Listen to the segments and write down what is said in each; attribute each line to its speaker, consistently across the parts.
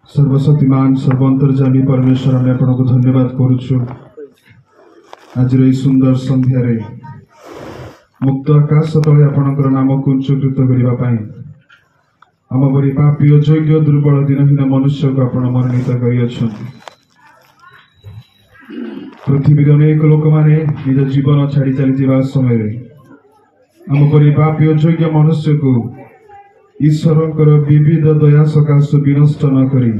Speaker 1: सर्वशक्तिमान सर्वंतर्जामी परमेश्वर आम आपण को धन्यवाद करुछु। आज सुंदर संध्यारे मुक्त आकाश तले आपणकर नाम को उच्चकृत करिबा पई आम बरी पापी अयोग्य दुर्बल दिनहीन मनुष्य को आपण मनोनीत करियछन्ति। पृथ्वी अनेक लोक माने निज जीवन छाड़ी चली जावा समय आम परी पापी अयोग्य मनुष्य को ईश्वरकर विविध दया सकाश विनष्ट न करी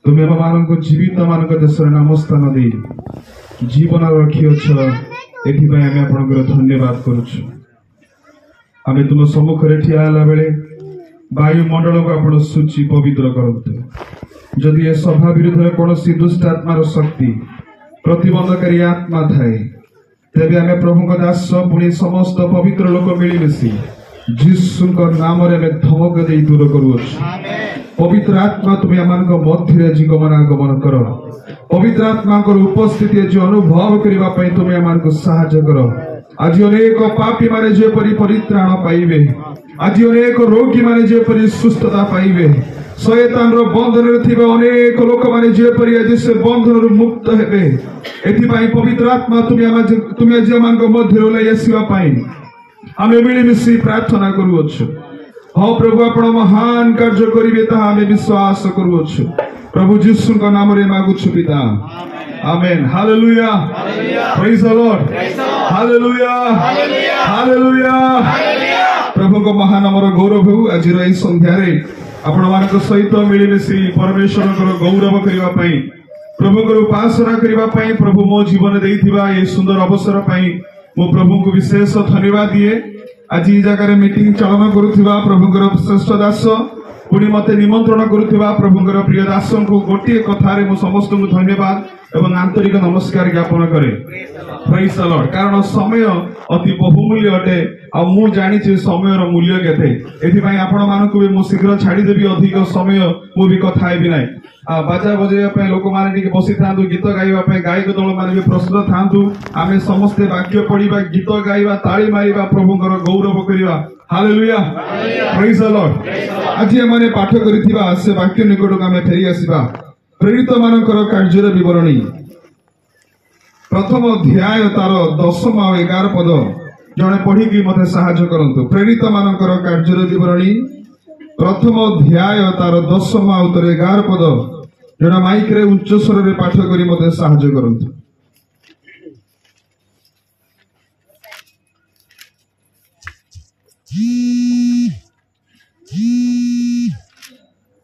Speaker 1: तुम आम मान जीवित मान देश नाम स्थान दे जीवन रखिछ। एथिपाई आम आपनकर धन्यवाद करुछु। आम तुम सम्मुख ठिया होला बेले वायुमंडल को आपण सूची पवित्र करंतु। जदि ए सभा विरुद्ध कौन दुष्ट आत्मार शक्ति प्रतिबंधकारी आत्मा थाए तेबे आम प्रभु दास पुणी समस्त पवित्र लोक मिलमिशि जीसु नाम धमक दे दूर करुछु। पवित्र आत्मा तुम्हें आम मध्य आज गमनागमन कर। पवित्र आत्मा उपस्थिति आज अनुभव करने तुम्हें आम साहाय्य कर। आज अनेक पापी माने जेपरी परित्राण पाइबे, आज अनेक रोगी माने जेपरी सुस्थता पाइबे, शैतान रो बंधन थिबा अनेक लोक माने जेपरी आज से बंधन मुक्त हेबे। एथिपाई पवित्र आत्मा तुम्हें आज आम मध्य लै आसवा पाई आमे मिलमिशि प्रार्थना करुछु। हाँ प्रभु आपण महान कार्य करिवे ता आमे विश्वास करुछु। प्रभु जीसु का नाम रे मागुछु पिता, amen. Hallelujah, praise the Lord, hallelujah, hallelujah. प्रभु को महानामर गौरव हो। आज एई संध्यारे आपण मानक सहित मिलमिशि परमेश्वर गौरव करिवा पई प्रभु को उपासना करिवा पई प्रभु मो जीवन देइथिबा ए सुंदर अवसर पई मो प्रभु को विशेष धन्यवाद दिए। आज जगह मीटिंग चलन करुवा प्रभुंर श्रेष्ठ दास पुणी मते निमंत्रण करुवा प्रभुंर प्रिय दास को गोटे कथार समस्त को धन्यवाद एवं आंतरिक नमस्कार ज्ञापन करे। Praise the Lord. कारण समय अति बहुमूल्य अटे आ मु जानी समय मूल्य केते। एथिपाई आपण मानकु भी मु शीघ्र छाड़ीदेवी अधिक समय मु भी कथा हेबी नै। बाजा बजाइबा लोक माने बसी था गीत गाइबा गायक दल माने भी प्रस्तुत था। आमे समस्ते वाक्य पढ़िबा गीत गाइबा ताली मारिबा प्रभुंकर गौरव करिबा। Hallelujah, praise the Lord. आज माने पाठ करिथिबा से वाक्य निकट आमे फेरी आसीबा। प्रेरित मानकर कार्यर विवरणी प्रथम अध्याय तार 10 और 11 पद जड़े पढ़ी मते साहाय्य करंतु। प्रेरित मानकर कार्यर विवरणी प्रथम अध्याय तार 10 और 11 पद जड़ा माइक रे उच्च स्वर रे पाठ करी मते साहाय्य करंतु।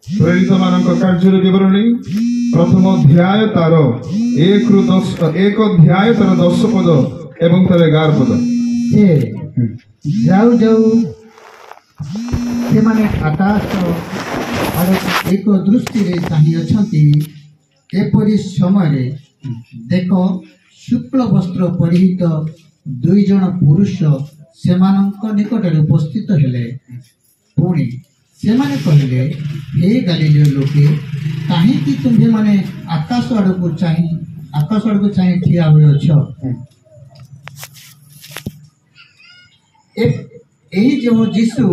Speaker 1: प्रेरित मानक कार्यर विवरणी प्रथम अध्याय तार 1 अध्याय तार 10 पद एवं तार 11 पद।
Speaker 2: जाऊ जाऊ से माने आकाश आड़ एक दृष्टि रे चाहि अछंती। एपरि समय देख शुक्ल वस्त्र परिहित 2 जन पुरुष सेमानंक निकट उपस्थित हेले। पुणी सेमाने कहले, हे गालीलियो लोके काहेकि तुम्हें माने आकाश आड़ को चाहि ठिया हुए अछ। एही जो जीसु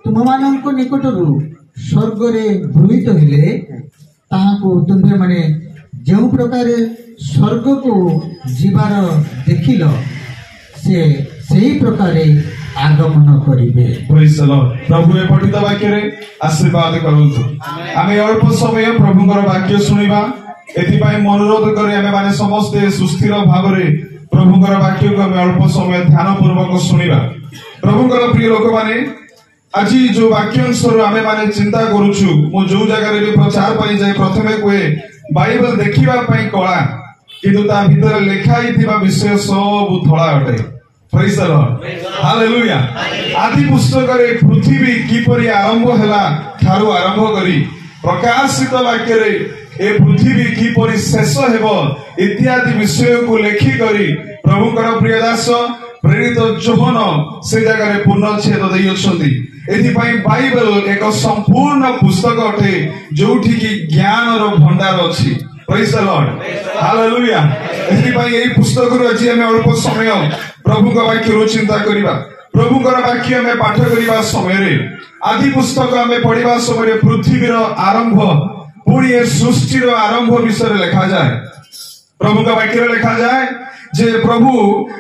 Speaker 2: तुम मानक निकटरू स्वर्ग रे भूमित हेले ताहाको तुम्हें माने जो प्रकार स्वर्ग को जीवार देखिल से सही प्रकार आगमन करिवे।
Speaker 1: Praise the Lord. प्रभु ए पठित वाक्य रे आशीर्वाद करंतु। आमे अल्प समय प्रभुंकर वाक्य सुनिबा। एथिपाई अनुरोध करे आमे माने समस्त सुस्थिर भाव रे प्रभुंकर वाक्य को आमे अल्प समय ध्यान पूर्वक सुनिबा। प्रभुंकर प्रिय लोक माने आज जो वाक्यांश आमे माने चिंता करूछु मो जो जगह रे प्रचार पई जाय प्रथमे कोए बाइबल देखिबा पई कळा किंतु ता भीतर लेखाई थिबा विषय सब धळा अटे। Praise the Lord, hallelujah. आदि पुस्तक रे पृथ्वी किपरि आरंभ हैला थारु आरंभ करी प्रकाशित वाक्य रे ए पृथ्वी किपरि शेष हेबो इत्यादि विषय को लेखि करी प्रभुकर प्रिय दास प्रेरित जोहन से जगह रे पूर्णच्छेद देई अछंती। एथिपाई बाइबल एक संपूर्ण पुस्तक अटे जोठी की ज्ञान रो भंडार अछि। Praise the Lord, hallelujah. एथिपाई एई पुस्तक रो आज हम अल्प समय प्रभु का वाक्य रो चिंता करिबा। प्रभुकर वाक्य आम पाठ करने समय आदि पुस्तक आम पढ़ा समय पृथ्वीर आरंभ पुणी सृष्टिर आरंभ विषय लिखा जाए। प्रभु का वाक्य लिखा जाए जे प्रभु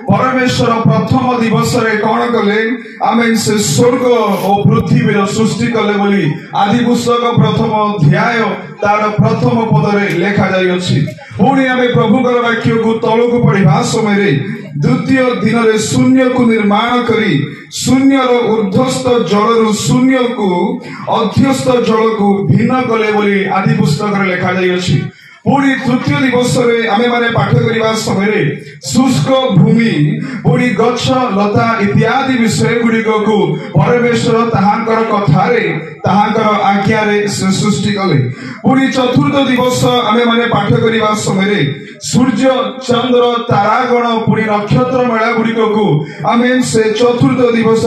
Speaker 1: परमेश्वर प्रथम दिवस रे कौन कले आमे से स्वर्ग और पृथ्वीर सृष्टि कले बोली आदि पुस्तक प्रथम अध्याय तार प्रथम पद रे लिखा जाई अछि। पुणी आमे प्रभुकर वाक्य को तलक पढ़ा समय द्वितीय दिन रे शून्य को निर्माण करी शून्य ऊर्ध्वस्त जल शून्य को अध्यस्त जल को भिन्न कले बोली आदि पुस्तक रे लिखा जाई अछि। पुणी तृतीय दिवस आमे माने पाठ करने समय शुष्क भूमि पुणी गछ लता इत्यादि विषय गुड़िक को परमेश्वर ताहांकर कथारे ताहांकर आज्ञारे सृष्टि कले। पुणी चतुर्थ दिवस आमे माने पाठ करने समय सूर्य चंद्र तारागण पुणी नक्षत्र मेला गुड़िक को आमे से चतुर्थ दिवस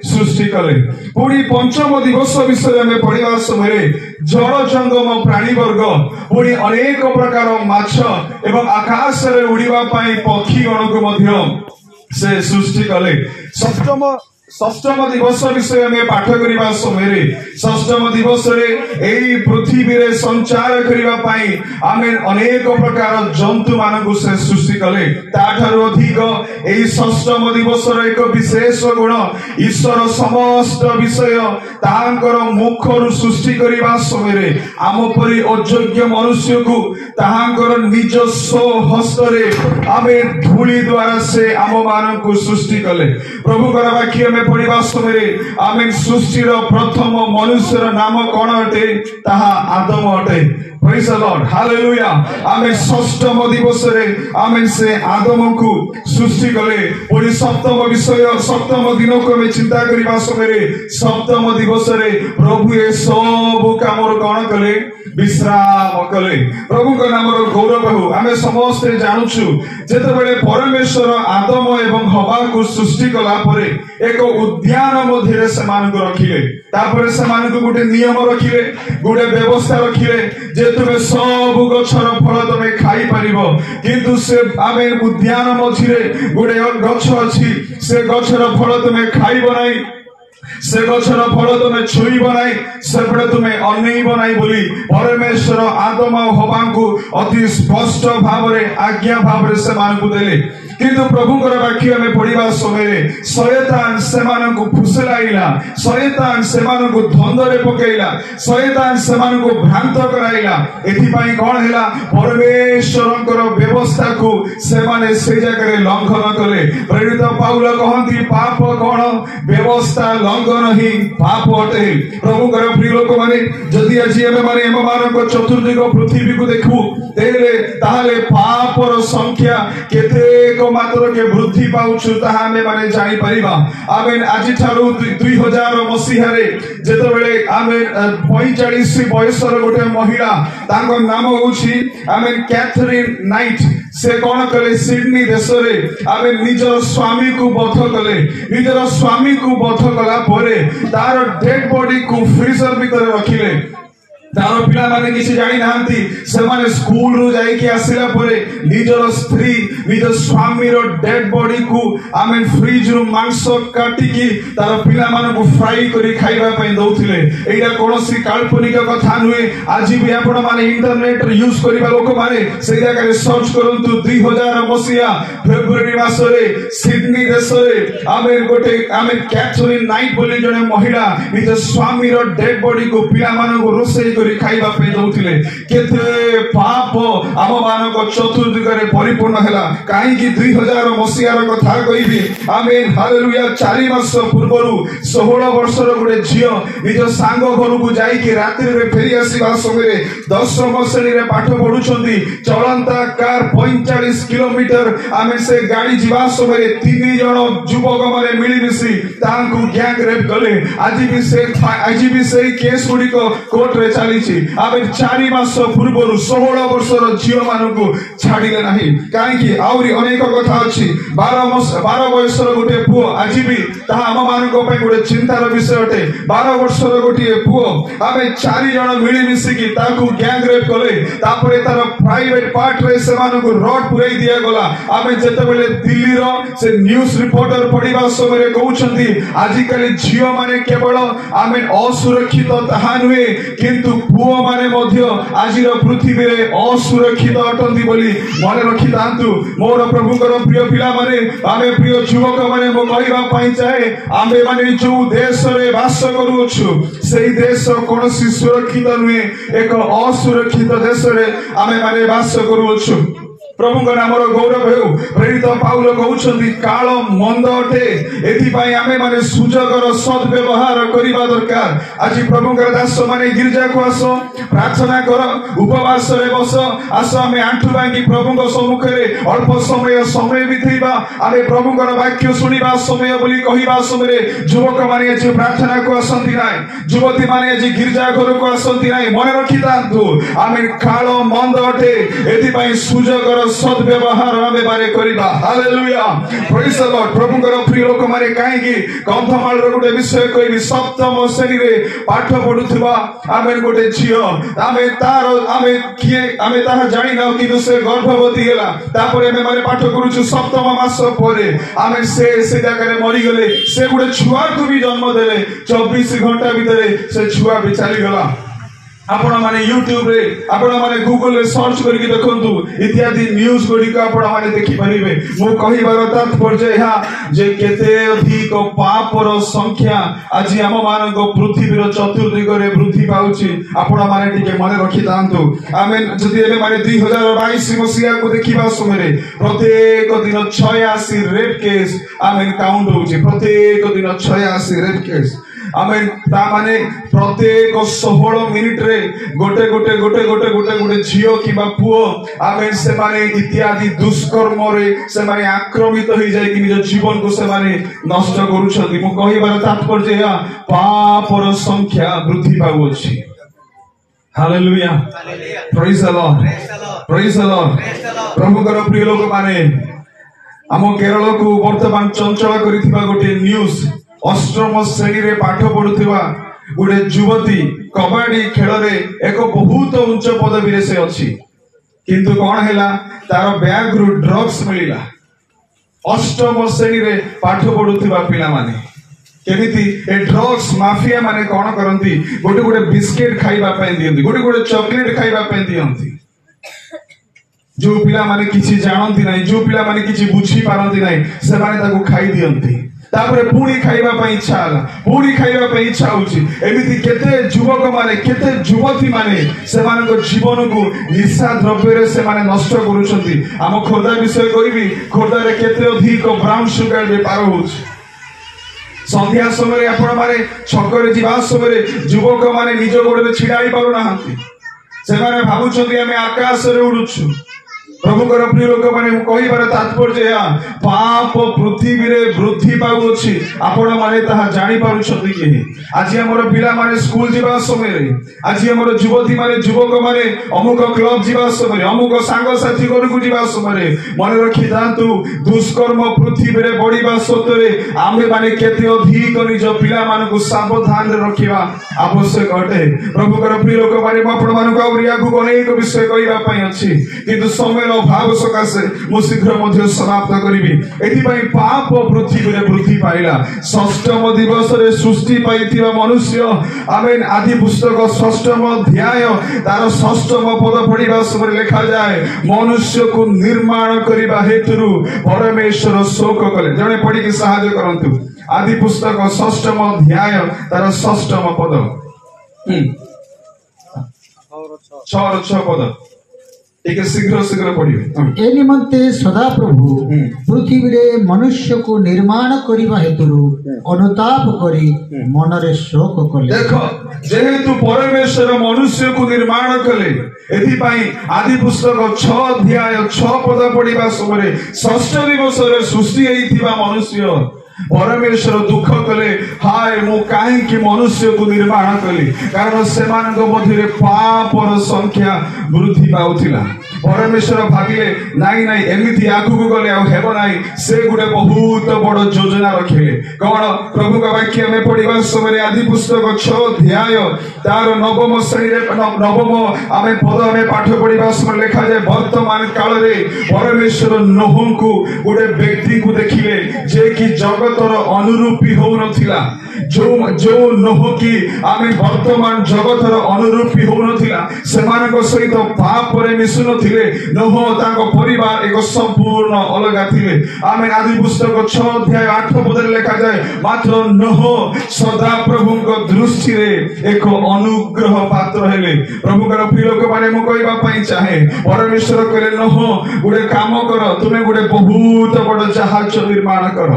Speaker 1: सृष्टि कले। पुणी पंचम दिवस विषय आमे पढ़ा समय जल जंगम प्राणी वर्ग पुणी अनेक प्रकार माछ एवं आकाश रे उड़ीबा पाई पक्षी गण को मध्य से सृष्टि कले। षष्टम दिवस विषय में पाठ करने समय षष्टम दिवस एई पृथ्वी रे संचार करने पाई आमे अनेक प्रकार जंतु मानकु से सृष्टि कले। ताठारु अधिक एई षष्टम दिवस एक विशेष गुण ईश्वर समस्त विषय ताहांकर मुखरु सृष्टि करने समय आम परि अयोग्य मनुष्य को ताहांकर निज हस्त रे आमे धूली द्वारा से आम मानकु सृष्टि कले। प्रभुकर वाक्य में पढ़ा समय आमे सृष्टिर प्रथम मनुष्यर नाम कौन अटे ताहा आदम अटे। Praise the Lord hallelujah. आमे षष्ठम दिवस रे आमे से आदम को सृष्टि कले। पुणी सप्तम विषय सप्तम दिन को आमे चिंता करबा समय सप्तम दिवस रे प्रभु ए सब काम कौन कले विश्राम कले। प्रभु का नाम गौरव हो। आमे समस्त जानूछु जेते बेले परमेश्वर आदम एवं हवा को सृष्टि कला परे एक उद्यान मध्य से रखिले तापर से गोटे नियम रखिले गोटे व्यवस्था रखिले जे तुमे सब गछर फल तुमे खाई परिबो किंतु से आमे उद्यान मझिरे गोटे गछ अछि से गछर फल तुमे खाइबो नाही से गछर फल तुमे छुईब नाही सेपटे तुमे अनैब नाही बोली परमेश्वर आदम और हवा को अति स्पष्ट भाव रे आज्ञा भाव रे से मानकु देले। किंतु प्रभुकर वाक्य में पढ़ा समय शैतान सेमानकु फुसलाइला शैतान सेमानकु धंधरे पकेइला शैतान सेमानकु भ्रांत कराइला। एथिपाई कोन हैला परमेश्वरकर व्यवस्था को सेमाने से जगह लंघन कले। प्रेरित पाउल कहंती पाप कोन व्यवस्था लंघन ही पाप अटे। प्रभुकर प्रिय लोक माने जदि आज एमे माने एम मानक चतुर्दिग पृथ्वी को देखु ताहले पापर संख्या केते मात्र के वृद्धि पाउछु ताहा हमें माने जानि परिबा। आमेन आज ठारू 2000 मसीहा रे जेतबेले आमेन 45 बयसर गोटे महिला तांको नाम होछि आमेन कैथरीन नाइट से कोन कले सिडनी देश रे आमेन निजर स्वामी को बध कले। निजर स्वामी को बध कला परे तार डेड बॉडी को फ्रीजर भीतर रखिले। तार पिला माने किसी जानि नांती से माने स्कूल रो जाई के आसिला परे निजर स्त्री निज स्वामी रो डेड बॉडी को आमेन फ्रिज रो मांस काटी की तार पिला माने को फ्राई करी खाइबा पई दउथिले। एटा कोनोसी काल्पनिक कथा नुए। आज भी आपण माने इंटरनेट यूज करिबा लोक माने से जगह रे सर्च करंतु 2000 मसिया फेब्रुआरी मास रे सिडनी देश रे आमेन गोटे आमेन कैथरीन नाइट बोली जने महिला निज स्वामी रो डेड बॉडी को पिला माने को रोसे खाइबा पे दउथिले। केते पाप आम मानक चतुर्दिगरे परिपूर्ण हैला काहे कि 2000 मसियार कथा कहिबी आमेन हालेलुया। 4 मास पूर्वरु 16 वर्षर गोटे झियो निज सांग घर को जाई कि रात्रि रे फेरी आसीबा समय 10 श्रेणी रे पाठ पढुछंती चलंता कार 45 किलोमीटर आमे से गाड़ी जीवा समय 3 जण युवक माने मिली मिसी तांकु गैंग रेप कले। आज भी से केस गुडी को कोर्ट रे चली आमे 4 मास पूर्व 16 वर्षर झील मानू छाड़े ना कहीं आहरी अनेक कथा अच्छी 12 बयसर गोटे पुओ आज भी आम मान गोटे चिंतार विषय अटे 12 वर्षर गोटे पुओ आम 4 जन मिलमिशिकी गैंग रेप कले तार प्राइवेट पार्ट रे से रड पुराई दिया गला आम जिते दिल्ली से न्यूज रिपोर्टर पढ़ा समय कहते आजिकल झील माने केवल आम असुरक्षित ताहा नुहे किंतु पुओ माने आज पृथ्वी में असुरक्षित अटंती बोली मन रखी था मोर प्रभुकर प्रिय पिला माने आमे प्रिय युवक माने मो कहबा चाहे आमे माने जो देश रे वास करूछु सेही देश कोनोसी सुरक्षित नुहे एक असुरक्षित देश रे आमे माने वास करूछु प्रभु नाम गौरव हो प्रेरित पाउल कहउछंती काल मंद अटे एथिपाई आमे माने सुजगर सद्व्यवहार करिबा दरकार आज प्रभुकर दास माने गिरजा को आस प्रार्थना कर उपवास रे बस आस आमे आंठु बांगी प्रभुଙ୍କ सम्मुख रे अल्प समय बितेबा आमे प्रभुकर वाक्य सुनिबा समय बोली कहिबा समय युवक माने आज प्रार्थना को आसंती नाय युवती माने आज गिरजा घर को आसंती नाय मन रखी तांतु आमे काल मंद अटे एथिपाई सुजगर सद्व्यवहार आमे माने करिबा हालेलुया प्रेज द लॉर्ड प्रभुकर प्रिय लोक माने काहे कि कंधमाल रो गोटे विषय कहबी सप्तम श्रेणी रे पाठ पढुथबा आमे गोटे झियो आमे ताहा जानि ना कि से गर्भवती गेला तापर आमे माने पाठ करूछु सप्तम मास परे आमे से जगह रे मरि गेले से गोटे छुआ को भी जन्म देले 24 घंटा भीतर से छुआ भी चली गला आपण माने YouTube रे आपण माने Google रे सर्च करके देखंतु इत्यादि न्यूज गुडी को आपण माने देखि परिबे मो कहिबार तात्पर्य यहा जे केते अधिक पापर संख्या आज हम मान को पृथ्वी रो चतुर्दिग रे वृद्धि पाउची आपण माने टिके मन रखि तांतु आमेन जदि एबे माने 2022 मसिया को देखिबा समय प्रत्येक दिन 86 रेप केस आमेन काउंट होची प्रत्येक दिन 86 रेप केस आमेन ता माने प्रत्येक 16 मिनिट रे गोटे गोटे गोटे गोटे गोटे गोटे झियो किबा पुओ आमेन से माने इत्यादि दुष्कर्म रे से माने आक्रमित होई जाय कि निज जीवन को से माने नष्ट करूछथि मु कहिबार तात्पर्य या पापर संख्या वृद्धि पाउछि hallelujah praise the Lord praise the Lord प्रभुकर प्रिय लोक माने हम केरल को वर्तमान चंचल करिथिबा गोटे न्यूज अष्टम श्रेणी रे पाठ पढुथिबा गोटे युवती कबड्डी खेल रे एक बहुत उच्च पदवी रे से अछि किंतु कोन हैला तार बैग रु ड्रग्स मिलिला अष्टम श्रेणी रे पाठ पढुथिबा पिला माने केमिति ए ड्रग्स माफिया माने कोन करंती गोटे गोटे बिस्किट खाइबा पे दियंती गोटे गोटे चॉकलेट खाइबा पे दियंती जो पिला माने किछि जानंती नै जो पिला माने किछि बुझी पारंती नै से माने ताको खाइ दियंती तापरे पूरी खाइबा पे इच्छा हला पूरी खाइबा पे इच्छा होची एमिति केते युवक माने केते युवती माने से माने को जीवन को निशा द्रव्य रे से माने नष्ट करूछंती हम खोर्धा विषय कहबी खोर्धा रे केते अधिक ब्राउन शुगर व्यापार होची संध्या समय आपण माने छकरे जीवा समय युवक माने निज गोडे छिडाई पारु नाहंती से माने भाबुछंती हमें आकाश रे उडुछु प्रभुकर प्रिय लोक माने कहिबार तात्पर्य या पाप पृथ्वी रे वृद्धि पाउछि आपण माने ताहा जानि पारुछथि कि आज हमर पिला माने स्कूल जीवा समय रे आज हमर युवती माने युवक माने अमुक क्लब जीवा समय अमुक संग साथी घर को जीवा समय मन रखि दांतु दुष्कर्म पृथ्वी रे बढिबा सतरे आमे माने केते अधिक निज पिला मान को सावधान रे रखिबा आवश्यक अटे प्रभुकर प्रिय लोक माने आपण मान को औरिया को अनेक विषय कहिबा पई अछि किंतु समय भाव सकाशे मु शीघ्र मध्य समाप्त करिबी एथिपाई पाप पृथ्वी रे वृद्धि पाइला षष्ठम दिवस रे सृष्टि पाइथिबा मनुष्य आमेन आदि पुस्तक षष्ठम अध्याय तार षष्ठम पद पढिबा समय लिखा जाए मनुष्य को निर्माण करिबा हेतु परमेश्वर शोक कले जणे पढि के सहाय्य करंतु आदि पुस्तक षष्ठम अध्याय तार षष्ठम पद 6 पद एक शीघ्र शीघ्र पढ़िए
Speaker 2: ए निमंते सदा प्रभु पृथ्वी रे मनुष्य को निर्माण करिबा हेतु अनुताप करी मन रे शोक कले
Speaker 1: देखो जेहेतु परमेश्वर मनुष्य को निर्माण कले एथि पई आदि पुस्तक 6 अध्याय 6 पद पढ़िबा समय षष्ठ दिवस रे सृष्टि हेइथिबा मनुष्य परमेश्वर दुख कले हाय मु कहीं मनुष्य को निर्माण कली कारण से मध्य पापर संख्या वृद्धि पाउथिला परमेश्वर भाविले नाई नाई एमिति आगु गले हेब नाई से गुटे बहुत बड़ योजना रखिले कौन प्रभु का वाक्य में पढ़ा समय आदि पुस्तक 6 अध्याय तार नवम श्रेणी नवम आम पद आम पाठ पढ़ा समय लिखा जाए वर्तमान काल में परमेश्वर नोह को गोटे व्यक्ति को देखिले जे कि जगतर अनुरूपी हो नथिला जो नोह की आम वर्तमान जगतर अनुरूपी हो नथिला सेमानक सहित पाप रे मिसु नथिले नोह तांको परिवार एक संपूर्ण अलगा थिले आम आदि पुस्तक 6 अध्याय 8 पद लिखा जाए मात्र नोह सदा प्रभु दृष्टि रे एक अनुग्रह पात्र हेले प्रभुकर प्रिय लोक माने मु कहबा पई चाहे परमेश्वर कहले नोह गुडे काम कर तुमे गुडे बहुत बड़ जहाज निर्माण कर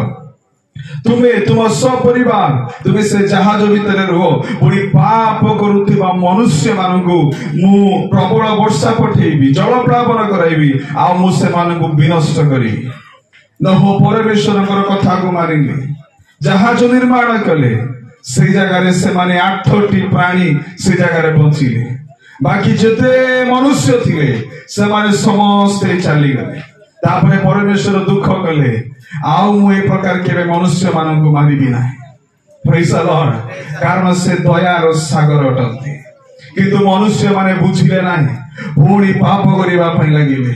Speaker 1: तुम्हें तुम सपरिवार तुम्हें से जहाज भितर रुह पुणी पाप करुवा मनुष्य मानू मु प्रबल वर्षा पठेबी जलप्लावन कराइबी आ मु से मानू विनष्ट करी नोह परमेश्वर कथा को मानिले जहाज निर्माण कले से जगह से माने 8टी प्राणी से जगह बचिले बाकी जिते मनुष्य थिले से माने समस्ते चली गले तापरे परमेश्वर दुख कले आउ मु ए प्रकार के मनुष्य मानू मारिबी ना प्रेज द लॉर्ड कारण से दयार सागर अटंती किंतु मनुष्य माने बुझिले नाही पुणी पाप करिबा पई लागिले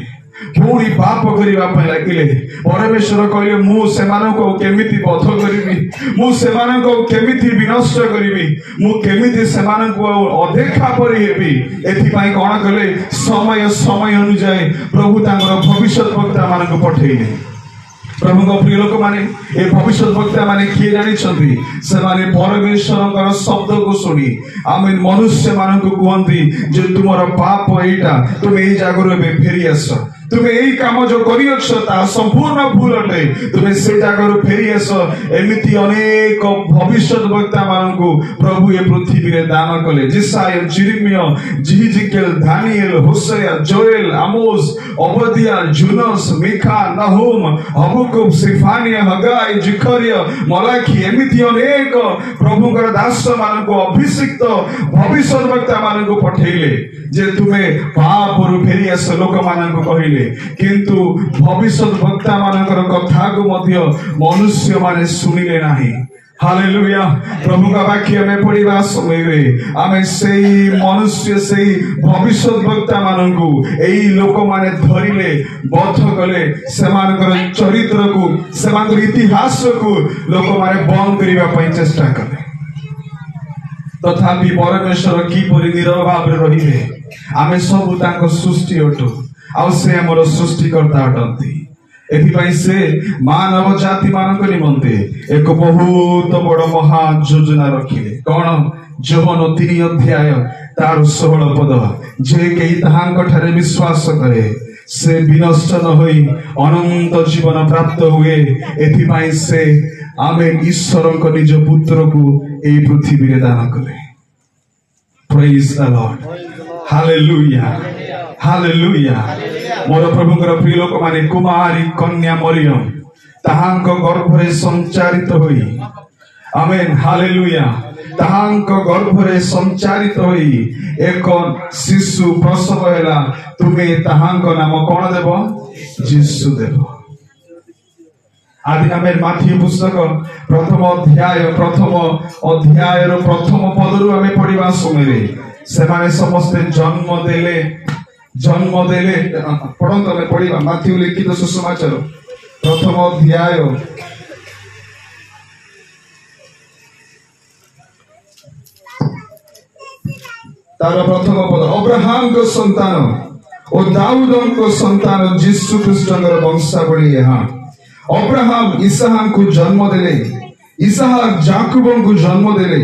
Speaker 1: पुणी पाप करिबा पई लागिले परमेश्वर कहले मु सेमानको केमिति बध करिबी मु सेमानको केमिति विनष्ट करिबी मु केमिति सेमानको अदेखा परि हेबी एथि पई कोन कले समय समय अनुसार प्रभु तांगर भविष्यत वक्ता मानको पठेइले प्रभु को प्रिय लोक माने ए भविष्य वक्ता माने किए जानी छथि से माने परमेश्वर शब्द को सुनी आमे मनुष्य मानक कहंती जे तुमर पाप एटा तुम ए जागर में फेरी आस तुम्हें यही काम जो कर संपूर्ण भूल अटे तुम्हें से जगह फेरी आस एमती अनेक भविष्य वक्ता मानू प्रभु ये पृथ्वी रे दान कले जिसाय जिरिमिया जिहिजिकेल दानिएल होसेया जोएल आमोस ओबदिया जुनस मिखा नहुम हबकुक सिफानिया हगाई जिखरिया मलाखी एमती अनेक प्रभु कर दास मानू अभिषिक्त भविष्य वक्ता मानू पठेले जे तुम्हें पाप रु फेरी आस लोक मानू कहले किंतु भविष्य वक्ता मानकर कथा को मध्य मनुष्य माने सुनिले नाही हालेलुया प्रभु का वाक्य में पढ़ा समय रे आमे सेई मनुष्य सेई भविष्य वक्ता मानू एई लोक माने धरिले बध कले सेमानकर चरित्र को सेमानकर इतिहास को लोक माने बंद करिबा पई चेष्टा कले तथापि परमेश्वर किपरि निरव भाव रहिबे आमे सब तांको सृष्टि अटु आउ से हमर सृष्टिकर्ता अटंती एथिपाई से मानव जाति मानक निमंते एक बहुत बड़ महा योजना रखिले कौन जोहन 3 अध्याय तार 16 पद जे केही ताहांक ठारे विश्वास करे से विनष्ट न होई अनंत जीवन प्राप्त हुए एथिपाई से आमे ईश्वर को निज पुत्र को ए पृथ्वी रे दान कले praise the Lord hallelujah hallelujah मोर प्रभुकर प्रिय लोक माने कुमारी कन्या मरियम ताहांक गर्भरे संचारित होई आमेन हालेलुया ताहांक गर्भरे संचारित होई एक शिशु प्रसव हैला तुमे ताहांक नाम कोन देबो यीशु देबो आदि आमेन माथी पुस्तक प्रथम अध्याय रो प्रथम पदरु आमे पढिबा समय रे से माने समस्त जन्म देले पढ़ंत में पढ़ा माथ्यू लिखित सुसमाचार प्रथम अध्याय तार प्रथम पद अब्राहम को संतान और दाऊद को संतान यीशु ख्रीष्टर वंशावली यहाँ अब्राहम इसहाक को जन्म देले इसहाक जाकुब को जन्म देले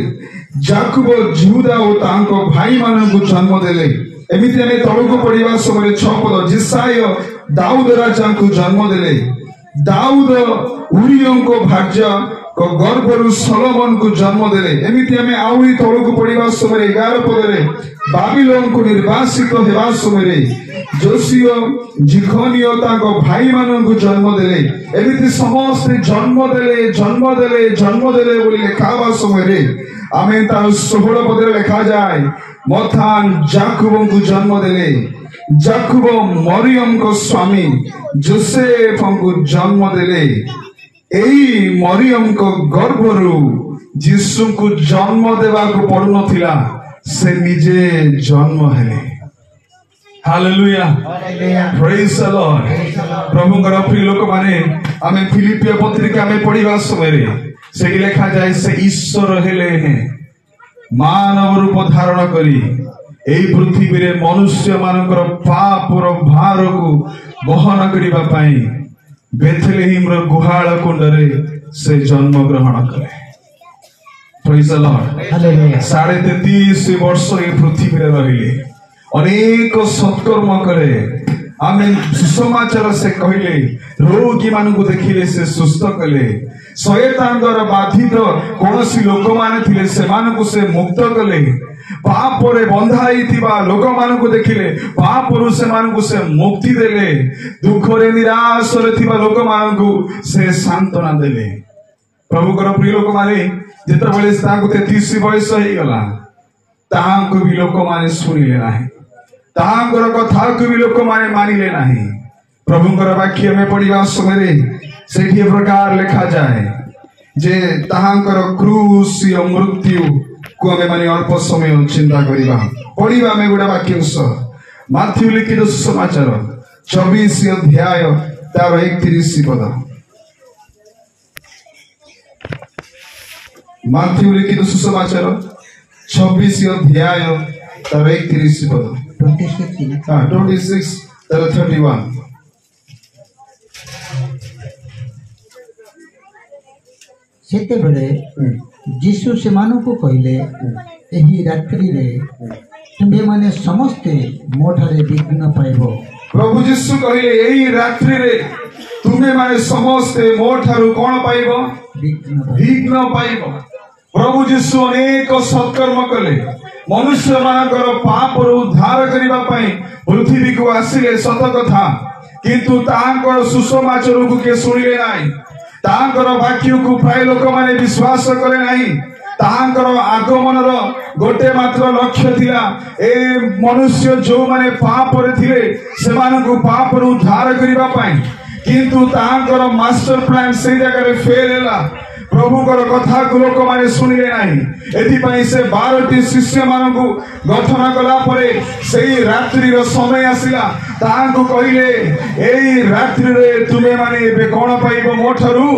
Speaker 1: जाकुब यहूदा और तांको भाई मान को जन्म देले एमिति आमे तळको पढिबा समय 6 पद जिसाय दाऊद राजा को जन्म देले दाऊद उरियम को भार्या गर्भरू सलोमन को जन्म देले एमिति आमे आउरी तळକୁ पढिबा समय 11 पदरे बाबिलोन को निर्वासित हेबा समय जोसियो जिखनियो ताको भाई मानन को जन्म देले एमिति समस्त जन्म देले बोली लेखाबा समय आमे ता 16 पदरे लिखा जाए मथान जाकुब को जन्म देले जाकुब मरियम को स्वामी जोसेफ को जन्म देले एई मरियम को गर्भरू यीशु को जन्म देवा को पड़न थिला से निजे जन्म हेले हालेलुया प्रेज द लॉर्ड प्रभु का प्रिय लोक माने आमे फिलिपियो पत्रिका में पढ़िबा समय रे से लिखा जाए से ईश्वर हेले हैं मानव रूप धारण करी एई पृथ्वी रे मनुष्य मानकर पापर भार को बहन करिबा पई बेथलेहेम रो गुहाळ कुंडरे से जन्म ग्रहण करे प्रेज द लॉर्ड हालेलुया 33.5 वर्ष ए पृथ्वी रे रहिले अनेक सत्कर्म करे आमे सुसमाचार से कहले रोगी मानकु देखिले से सुस्थ कले शयतान द्वारा बाधित कोनसी लोक माने थिले से मानकु से मुक्त कले पाप रे बंधाई थिबा लोक मानकु देखिले पाप रु से मानकु से मुक्ति देले दुख रे निराश रे थिबा लोक मानकु से सांत्वना देले प्रभु कर प्रिय लोक माने जेता बेले ताकु 33 बयस होई गला तांको भी लोक माने सुनिले नाही तांकर कथा को भी लोक माने मानिले नाही प्रभुकर वाक्य में पढ़िबा समय सेठी प्रकार लिखा जाए जे तांकर क्रूस या मृत्यु को हमें माने अल्प समय चिंता करिबा पढ़िबा में गुडा वाक्य माथ्यू लिखित सुसमाचार 24 अध्याय तार 31 पद माथ्यू लिखित सुसमाचार 26 अध्याय तार 31 पद 26 तार 31
Speaker 2: सेते बेले यीशु सेमानकु कहले एही रात्रि रे तुम्हे माने समस्ते मोठारे विघ्न पाइबो
Speaker 1: प्रभु यीशु कहले एही रात्रि रे तुम्हे माने समस्ते मोठारु कोन पाइबो विघ्न पाइबो प्रभु यीशु अनेक सत्कर्म कले मनुष्य मानकर पाप रु उद्धार करिबा पई पृथ्वी को आसिले सत कथा किंतु तांकर सुसमाचार को के सुनिले नाही तांकर वाक्य को प्राय लोक माने विश्वास करे नाही तांकर आगमन रो गोटे मात्र लक्ष्य थिला ए मनुष्य जो माने पाप रे थिले से मान को पाप रु उद्धार करिबा पई किंतु तांकर मास्टर प्लान से जगह रे फेल हैला प्रभुकर कथा को लोक माने सुनिले नाही एथि पई से 12टी शिष्य मान को गठन कला परे सेही रात्रि रो समय आसिला तांको कहिले एई रात्रि रे तुमे माने एबे कोन पाइबो मोठरू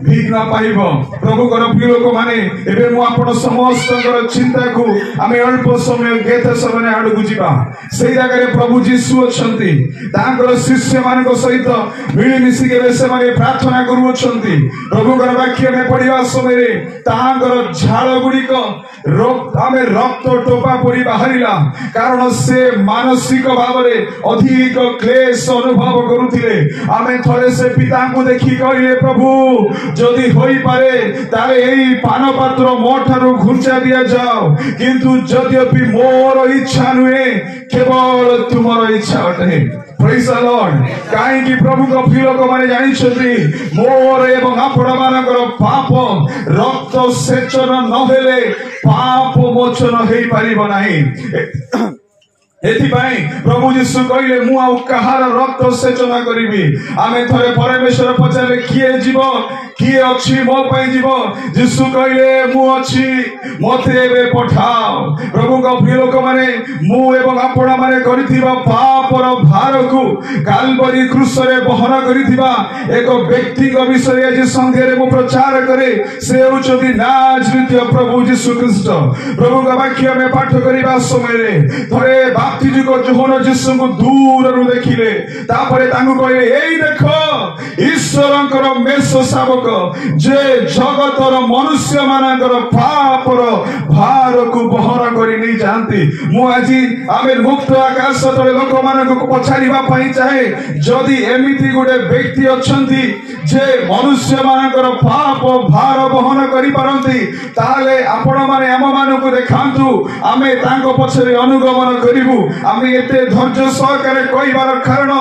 Speaker 1: विघ्न पाइबो प्रभुकर प्रिय लोक माने एबे मु आपण समस्तकर चिंता को आमे अल्प समय गेत समय आडु बुझिबा सेही जगह रे प्रभु यीशु अछंती तांकर शिष्य मान को सहित मिली मिसी के से माने प्रार्थना करू अछंती प्रभुकर वाक्य में पढ़िबा समय रे तांकर झाळ गुडी को आमे रक्त टोपा परी बाहरिला कारण से मानसिक भाव रे अधिक क्लेश अनुभव करुथिले आमे थरे से पिता को देखि कहिले प्रभु जदि होई पारे तारे एई पान पात्र मोठारो घुंचा दिया जाओ किंतु यद्यपि मोर इच्छा नुहे केवल तुमर इच्छा अटे प्रेज द लॉर्ड काहे कि प्रभु को प्रिय लोक माने जानि छथि मोर एवं आपण मानकर पाप रक्त सेचन न हेले पाप मोचन हेई परिबो नाही एथिपाई प्रभु यीशु कहले मु आ कहार रक्त सेचन करिवि आमे थरे परमेश्वर पचारे किए जीवो किए अछि मो पई जीवो यीशु कहले मु अछि मते एबे पठाओ प्रभु का प्रिय लोक माने मु एवं आपण माने करिथिबा पापर भार को कालवरी क्रूस रे बहन करिथिबा एक व्यक्ति को विषय जे संगे रे मु प्रचार करे से होचि नाजरेथ प्रभु यीशु ख्रीष्ट प्रभु का वाक्य में पाठ करिबा समय रे थरे बाप्तिजी को जोहन यीशु को दूर रु देखिले तापरे तांगु कहले एई देखो ईश्वरंकर मेष शावक जे जगतर मनुष्य मानकर पापर भार को बहन करि नहीं जाती मु आज आमे मुक्त आकाश तले लोक मानक पछाड़िबा पई चाहे जदि एमिति गुडे व्यक्ति अछंती जे मनुष्य मानकर पाप भार वहन करि पारंती ताले आपण माने हम मानक देखांतु आमे तांको पछरे अनुगमन करिवु आमे एते धैर्य सहकारे कहिबार कारण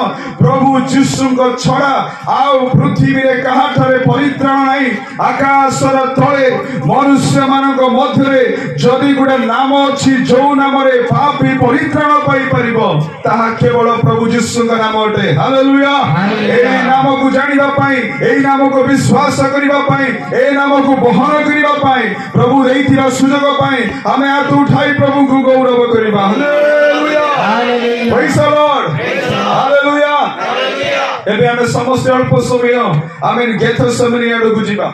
Speaker 1: प्रभु यीशुଙ୍କ छडा आउ पृथ्वी रे काहाठरे परित्राण नाही आकाशर तळे मनुष्य मानक मध्यरे जदि गुडे नाम अछि जो नाम रे पापी परित्राण पाई परिबो ताहा केवल प्रभु यीशुଙ୍କ नाम अटे हालेलुया एई नाम को जानिबा पई एई नाम को विश्वास करिबा पई एई नाम को बहन करिबा पई प्रभु देइथिरा सुजोग पई हमें हाथ उठाई प्रभु को गौरव करिबा hallelujah praise the Lord hallelujah एबे हमें समस्त अल्प समय आमेन गेथसेमनी आडो गुजिबा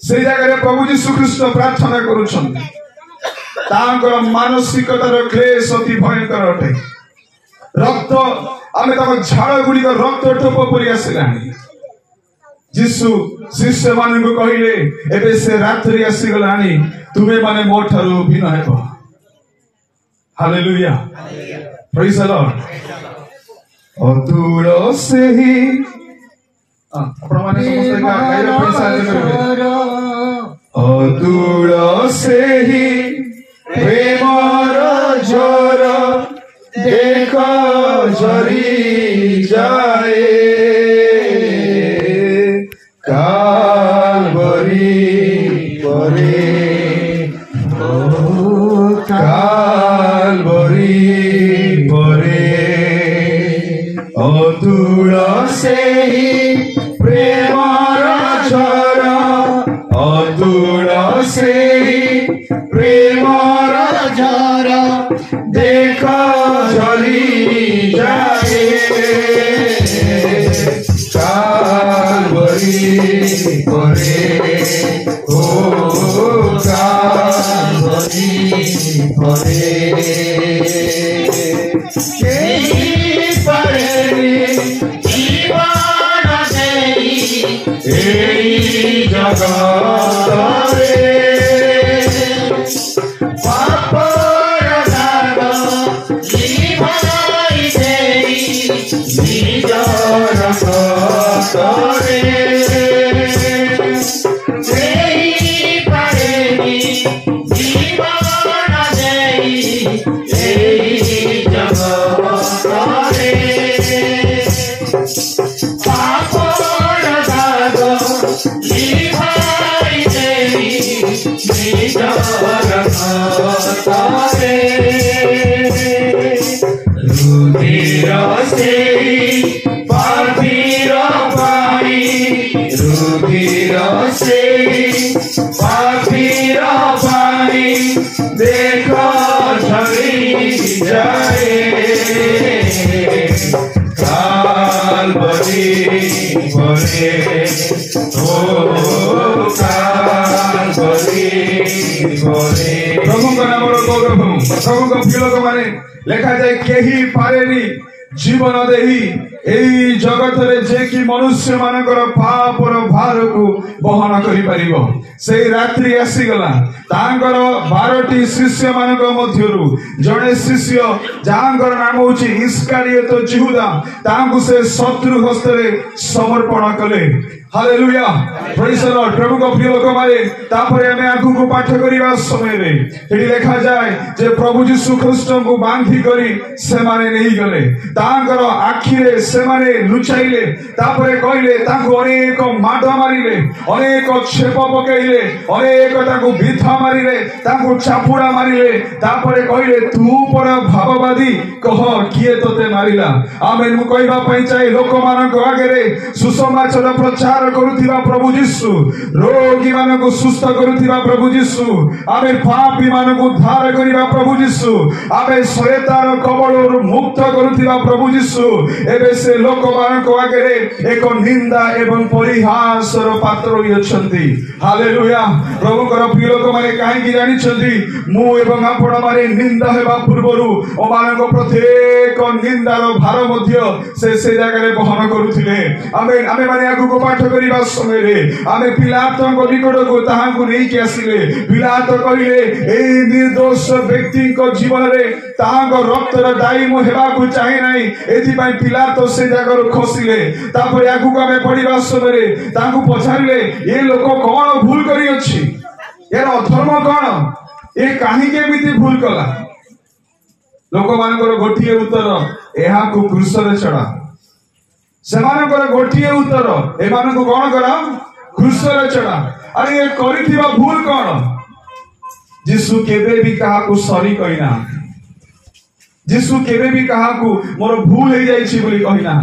Speaker 1: से जगह प्रभु यीशु ख्रीष्ट प्रार्थना करूछन तांकर मानसिकतार क्लेश अति भयंकर अटे रक्त आमे तक झाड़ गुड़ी रक्त ठोप परि आसिलानी यीशु शिष्य मान को कहिले एबे से रात्रि आसी गलानी तुमे माने मो ठारू भिन्न हेबो hallelujah praise the Lord Atul सेही आपण माने समस्त गाइरो पैसा देबे अतुल सेही प्रेमर जोर देख झरी जाए कालवरी परे कालवरी परे अतुल सेही प्रेमर झर अतुल सेही प्रेमर झर देख झरी जाए कालवरी परे ओ कालवरी परे केही परेनी जीवन देई एई जगतरे देखो झरी जाए कालवरी परे ओ कालवरी परे प्रभु का नाम गौरव प्रभु का प्रिय लोक माने लेखा जाए केही पारेनी जीवन देही एई जगत रे जे कि मनुष्य मानकर पाप और भार को बहन करि परिबो से रात्रि आसी गला तांकर 12टी शिष्य मानक मध्यरु जणे शिष्य जांकर नाम होची इस्कारियोत यहूदा तांकु से शत्रु हस्तरे समर्पण कले हालेलुया प्रेज द लॉर्ड प्रभु को प्रिय लोक माने तापरे हमें आगु को पाठ करिवा समय रे एठी लिखा जाय जे प्रभु यीशु ख्रीष्ट को बांधी करी से माने नहीं गले तांकर आखि रे से माने लुचाइले तापरे कहले तांको अनेक माड मारिले अनेक छेप पकेइले अनेक तांको बिथा मारिले तांको चापुडा मारिले तापरे कहले तू पर भाववादी कह किए तोते मारिला आमेन मु कहबा पई चाहे लोक मानक आगरे सुसमाचार प्रचार करुथिबा प्रभु यीशु रोगी मानको सुस्थ करुथिबा प्रभु यीशु आमे पापी मानको उद्धार करिबा प्रभु यीशु आमे शैतान कबळରୁ मुक्त करुथिबा प्रभु यीशु एबे से लोक मानको आगरे एक निंदा एवं परिहासर पात्र होई अछंती हालेलुया प्रभु कर प्रिय लोक माने काहे कि जानि छंती मु एवं आपण माने निंदा हेबा पूर्वरु ओ मानको प्रत्येक निंदार भार मध्य से जगह रे बहन करुथिले आमे माने आगु को पाठ करने समय आम पिलात निकट को ताहां नहीं कि आसिले पिलात कहले ए निर्दोष व्यक्ति जीवन में ताहां रक्तर दायी मु हेबाकु चाहे नाही एथि पिलात से जगह खसिले तापर आगु आम पढ़ा समय तांकु पचारे ये लोक कौन भूल करी अछि यार अधर्म कौन ये कहीं भूल कला लोक मान गोटे उत्तर यह क्रूस चढ़ा से गोटे उत्तर एमान को कौन करा क्रूस चढ़ा अरे ये करिथिबा भूल कौन जीशु केबे भी कहा को सॉरी कहना जीशु केबे भी कहा को मोर भूल हो जाइछि बोली कहना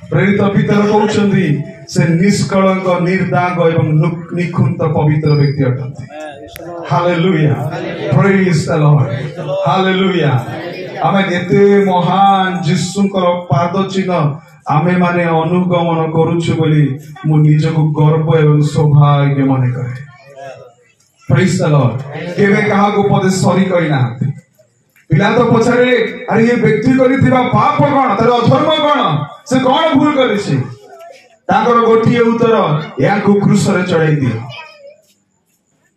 Speaker 1: प्रेरित पितर कहउछंती से निष्कलंक निर्दाग एवं निखुंत पवित्र व्यक्ति अटंती hallelujah praise the Lord hallelujah आमे एते महान जीशुंकर पाद चिन्ह आमे माने अनुगमन करूछु बोली मु निजको गर्व एवं सौभाग्य माने करे प्रेज द लॉर्ड केबे कहा को पदे सॉरी कहना पिला तो पछारे अरे ये व्यक्ति करिथिबा पाप कोन तार अधर्म कोन से कोन भूल करिछि ताकर गोटिए उत्तर या को क्रूस रे चढ़ाई दियो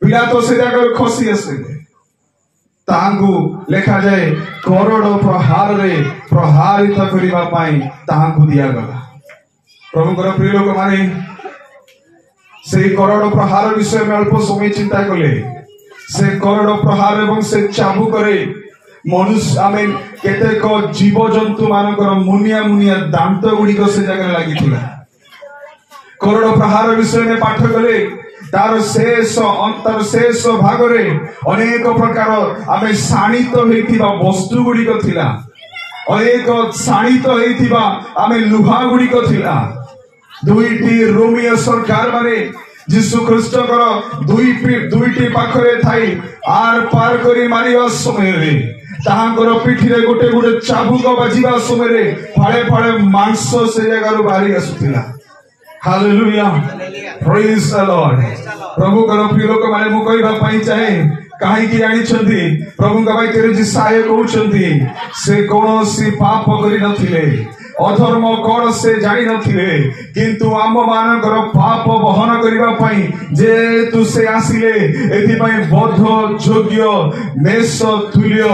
Speaker 1: पिला तो से जाकर खसी आसिले तांगु लेखा जाए करोड़ प्रहार रे प्रहारित करिबा पाई तांगु दिया गला प्रभुकर प्रिय लोक माने से करोड़ प्रहार विषय में अल्प समय चिंता कले से करोड़ प्रहार एवं से चाबू करे मनुष्य आमे केतेक जीव जंतु मानकर मुनिया मुनिया दांत गुड़िक से जगह लगी करोड़ प्रहार विषय में पाठ कले तार शेष भाग रे अनेक प्रकार आमे शाणित होइथिबा वस्तु गुड़िक थिला अनेक शाणित होइथिबा आमे लुहा गुड़िक थिला दुईटी रोमियो सरकार माने जीशु ख्रीष्टकर दुईटी पाखरे थाई आर पार करी मारिबा समय रे ताहांकर पिठी रे गोटे गोटे चाबुक बाजिबा समय रे फाळे फाळे मांस से जगह बाहरी आसुथिला हालेलुया प्रेज द लॉर्ड प्रभु कर प्रिय लोक माने मु कहबा पई चाहे काहे कि जानि छथि प्रभु का भाई तेरे जिसाय कहउछथि से कोनोसी पाप करि नथिले अधर्म कौन से जानी नथिले किंतु आम मानकर पाप बहन करबा पई जे तु से आसिले एथि पई बद्ध योग्य मेष तुल्य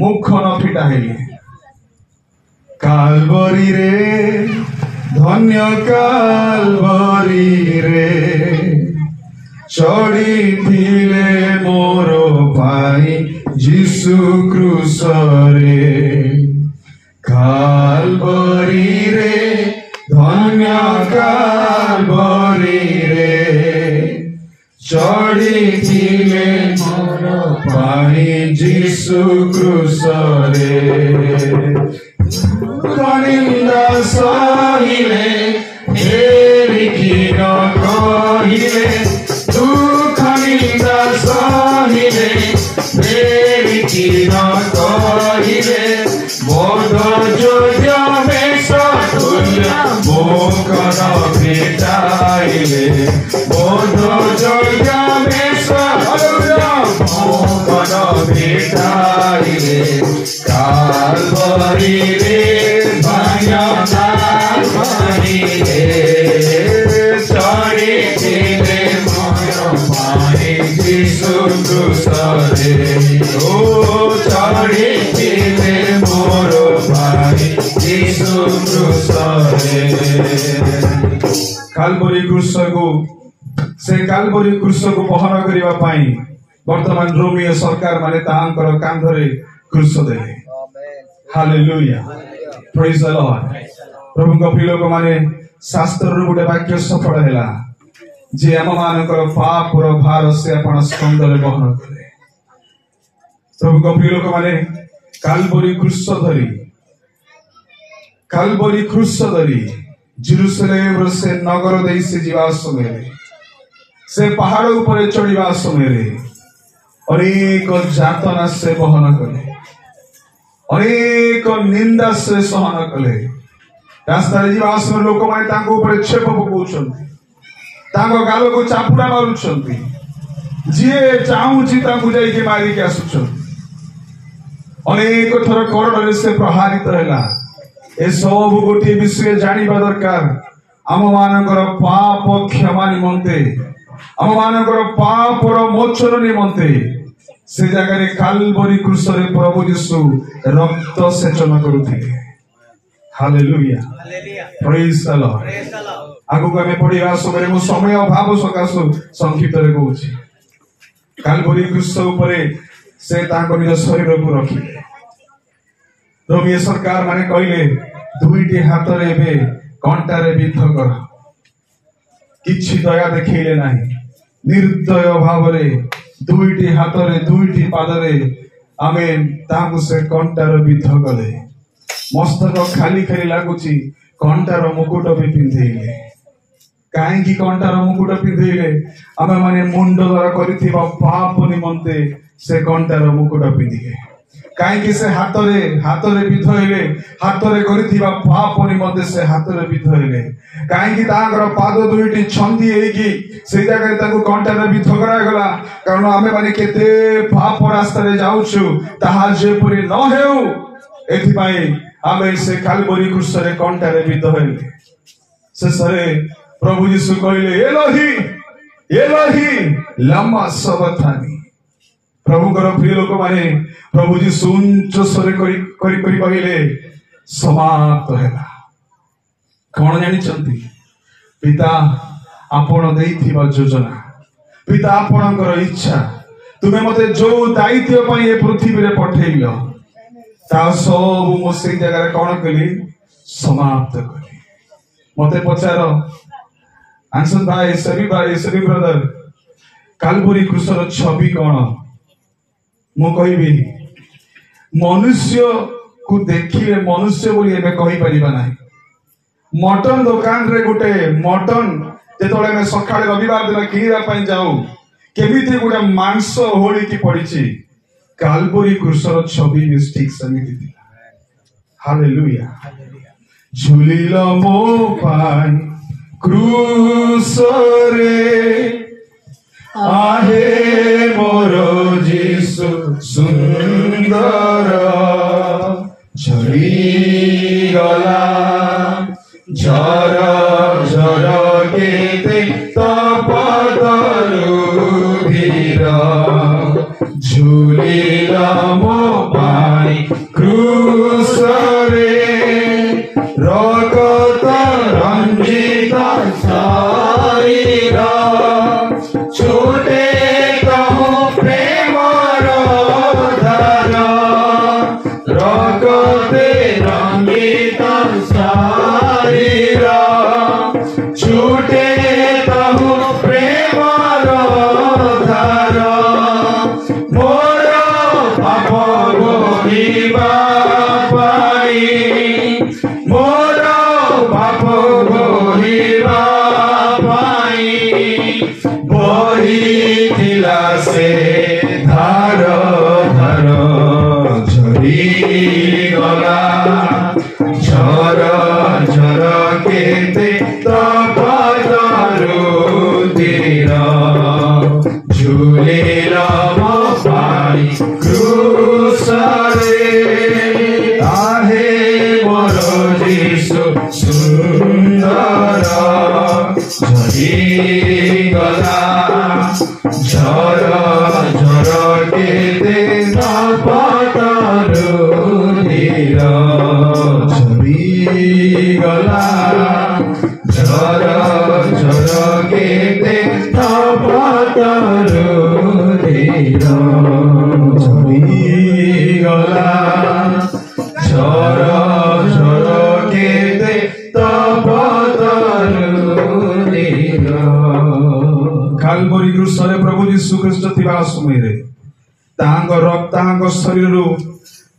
Speaker 1: मुख न फिटा हेले कालवरी रे धन्य कालवरी रे चढ़ी थिले मोर भाई जीशु क्रूस रे कालवरी रे धन्य कालवरी रे चढ़ी थिले मोर भाई जीशु क्रूस रे निंदा सहिले फेरि किन कहिले दुख निंदा सहिले फेरि किन कहिले बोध जोग्य मेष तुल्य मुख न फिटाइले बोध जोग्य मेष तुल्य मुख न फिटाइले कालवरी रे भाया कालवरी रे चढ़ी थिले मोर भाई जीशु क्रूस रे ओ चढ़ी थिले मोर भाई जीशु क्रूस रे कालवरी क्रूस को से कालवरी क्रूस को बहन करबा पाई वर्तमान रोमियो सरकार माने तांकर कांधरे क्रूस देले हालेलुया प्रेज द लॉर्ड प्रभु को प्रिय लोक माने शास्त्र रो गोटे वाक्य सफल हैला जे हम मानकर पाप रो भार से अपन स्कंदरे बहन करे प्रभु को प्रिय लोक माने कालवरी क्रूस धरी जेरूशलेम से नगर देई से जीवा समय से पहाड़ ऊपर चढ़ीवा समय अनेक जातना से बहन कले अनेक निंदा से सहन कले रास्ता जीवा समय लोक माने तांको ऊपर छेप पकाउछंती तांको गाल को चापुड़ा मारुछंती जे चाहूची तांको जाई के मारी के आसुछंती अनेक थर करोड़ से प्रहारित हैला ए सब गोटे विषय जानिबा दरकार आम मानकर पाप क्षमा निमंते आम मानकर पापर मोचन निमंते से जगह काल्वरी क्रूस रे प्रभु यीशु रक्त सेचन करुथिले। Hallelujah praise the Lord. आगु आमे पढिबा समय मो समय अभाव सकाशु संक्षिप्त रे कहूछि काल्वरी क्रूस उपरे से ताको निज शरीर को रखिले। रोमियो सरकार माने कहले दुईटी हाथ रे बे कंटा रे बिध कर किछि दया देखैले नाही निर्दय भाव रे दुईटी हाथ रे दुईटी पाद रे आमे ताकु से कंटा रे बिध गले। मस्तक खाली खाली लागुची कंटार मुकुट भी पिंधेले। काहेकि कंटार मुकुट पिंधेले आमे माने मुंड द्वारा करिथिबा पाप निमंते से कंटार मुकुट पिंधिले। काहेकि से हाथ रे बिध हेले हाथ रे करिथिबा पाप निमंते से हाथ रे बिध हेले। काहेकि तांकर पाद दुईटी छंदी हेकी से जगह ताकु कंटार रे बिध करा गला। कारण आमे माने केते पाप रास्ता रे जाउछु ताहा जेपरि न हेउ एथिपाई आमे से काल्वरी क्रूस रे कंटा रे बिध हेले। से सरे प्रभु यीशु कहले एलोही एलोही लमा सबथानी। प्रभुकर प्रिय लोक माने प्रभु यीशु उच्च स्वर करी कहले समाप्त हैला। कौन जानिछंती पिता आपण देइथिबा योजना पिता आपणकर इच्छा तुमे मते जो दायित्व पई ए पृथ्वी रे पठेइलो ता सब मो से जगह कौन कली समाप्त कली। मते पचारो आंसन भाई सभी ब्रदर काल्वरी क्रूस रो छवि कौन मु कहबी मनुष्य को देखिले मनुष्य बोली एबे कहि परिबा नाही। मटन दुकान रे गुटे मटन जेतोले में सकाळे रविवार दिन किनिबा पई जाऊ केमिति गुटे मांस होली की पड़िछि काल्वरी क्रूस रो छवि भी ठीक समिति थिला। हालेलुया झुलिल मो पाई क्रूस रे आहे मोर जीसु सुंदर झरी गला झर झर केते तपदरु धीर झुलिल मो पाई क्रूस रे रगत रंजित शरीर छूटे कहूँ प्रेम धार रगते रंगित शरीर छूटे कहूँ प्रेम धार मोर पाप बोहिबा पाई मोर पाप बोहिबा बोहिथिला से धार धार झरी गला झर झर केते तपदरु धीर झुलिल मो पाई क्रूस रे आहे मोर जीसु सुंदर झरी गला झर झर केते तपदरु धीर झरी गला झर झर केते तपदरु धीर झरी गला झर झर केते तपदरु धीर। काल्वरी क्रूस रे प्रभु यीशु ख्रीष्ट थिबा समय रे तांको रक्त तांको शरीर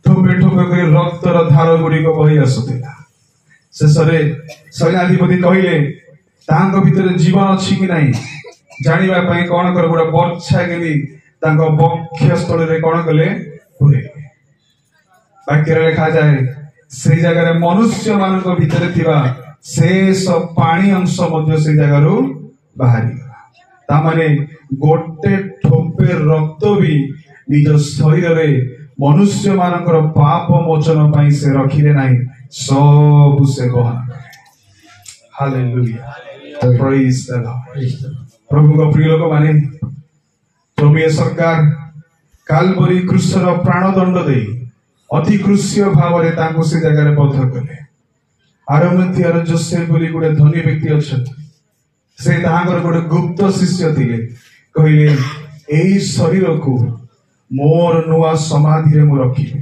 Speaker 1: ठोपे ठोपे कर रक्तर धार गुड़िक बही आसुथिला। शेषरे सैन्याधिपति कहले तांको भितर जीवन अछि कि नाही जानिबा पई कोन कर गोडा बर्छा गेली तांको बक्ष स्थल रे कोन कले पुरे वाक्य रे लिखा जाए से जगह रे मनुष्य मानक भितर थिबा शेष पानी अंश मध्य से जगह रु बाहरी तामाने गोटे ठोपे रक्त भी निज शरीर रे मनुष्य मानकर पाप मोचन पाई से रखिले नाही सब से बहन करे। हालेलुया प्रेज द लॉर्ड प्रभु को प्रिय लोक माने रोमियो सरकार कालवरी क्रूसर प्राणदंड दे अति क्रूस्य भाव में तांको से जगह बद्ध कले आरमथियार जोसेफ बोली गोटे धनी व्यक्ति अच्छा से गोटे गुप्त शिष्य थिले कहले एही शरीर को मोर नुआ समाधि मु रखिबे